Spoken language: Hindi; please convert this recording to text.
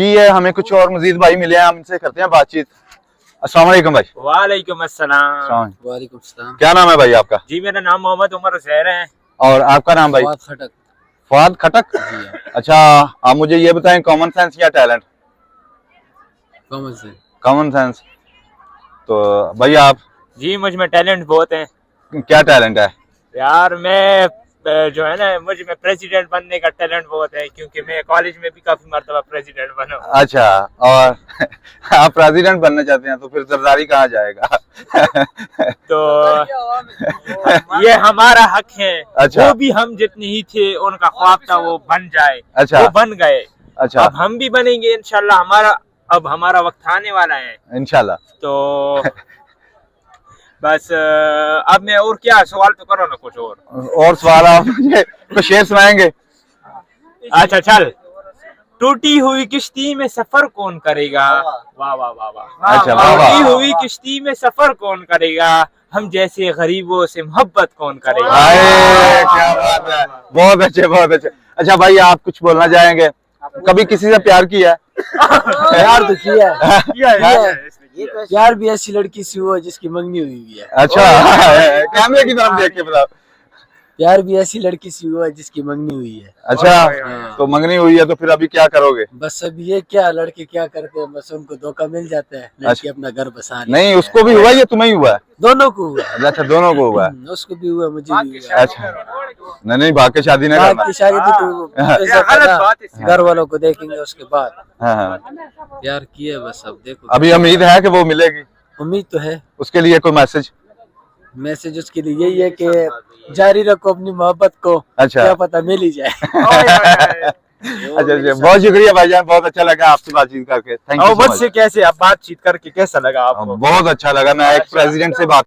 जी ये हमें कुछ और मजीद भाई मिले हैं, हम इनसे करते हैं बातचीत। अस्सलाम वालेकुम भाई। वालेकुम अस्सलाम। वालेकुम सलाम। क्या नाम है भाई आपका? जी मेरा नाम मोहम्मद उमर हुसैन है। और आपका नाम भाई? फवाद खटक। फवाद खटक। अच्छा, आप मुझे ये बताएं, कॉमन सेंस या talent? Common sense. Common sense. तो भाई आप जी मुझ में टैलेंट बहुत है क्या टैलेंट है? यार। मैं जो है ना, मुझ में प्रेसिडेंट बनने का टैलेंट बहुत है, क्योंकि मैं कॉलेज में भी काफी मर्तबा प्रेसिडेंट बना हूं। अच्छा, और आप प्रेसिडेंट बनना चाहते हैं तो फिर जरदारी कहाँ जाएगा? तो ये हमारा हक है। अच्छा। वो भी हम जितने ही थे, उनका ख्वाब था वो बन जाए। अच्छा। वो बन गए। अच्छा, अब हम भी बनेंगे इंशाल्लाह। अब हमारा वक्त आने वाला है। इंशाल्लाह। तो बस अब मैं और क्या सवाल तो करो ना कुछ और सवाल आप मुझे कुछ शेर सुनाएंगे? अच्छा चल। टूटी हुई किश्ती में सफर कौन करेगा? वाह वाह वाह वाह। अच्छा, वाह वाह। टूटी हुई किश्ती में सफर कौन करेगा? हम जैसे गरीबों से मोहब्बत कौन करेगा? अरे क्या बात है, बहुत अच्छे बहुत अच्छे। अच्छा भाई, आप कुछ बोलना चाहेंगे? कभी किसी से प्यार किया है? प्यार तो किया है। है। प्यार भी ऐसी लड़की से हुआ जिसकी मंगनी हुई है। अच्छा, कैमरे की तरफ देख के बताओ। प्यार भी ऐसी लड़की से हुआ जिसकी मंगनी हुई है। अच्छा, तो मंगनी हुई है तो फिर अभी क्या करोगे? बस अब ये क्या लड़के क्या करते हैं, बस उनको धोखा मिल जाता है, लड़की अपना घर बसा लेती नहीं, है। उसको भी हुआ या तुम्हें ही हुआ है? दोनों को हुआ है। अच्छा, दोनों को हुआ है। उसको भी हुआ, मुझे भी हुआ। अच्छा, नहीं भाग के शादी नहीं बात करना। की शादी तो गलत बात है। घर वालों को देखेंगे उसके बाद। हाँ हाँ, प्यार किया बस, अब देखो। अभी उम्मीद है कि वो मिलेगी? उम्मीद तो है। उसके लिए कोई मैसेज? मैसेज उसके लिए यही है कि जारी रखो अपनी मोहब्बत को। अच्छा। क्या पता मिल ही जाए। अच्छा अच्छा, बहुत शुक्रिया भाईजान, बहुत अच्छा लगा आपसे बातचीत करके। Thank you. मुझसे कैसे आप बातचीत करके कैसा लगा आपको? बहुत अच्छा लगा, मैं एक प्रेसिडेंट से बात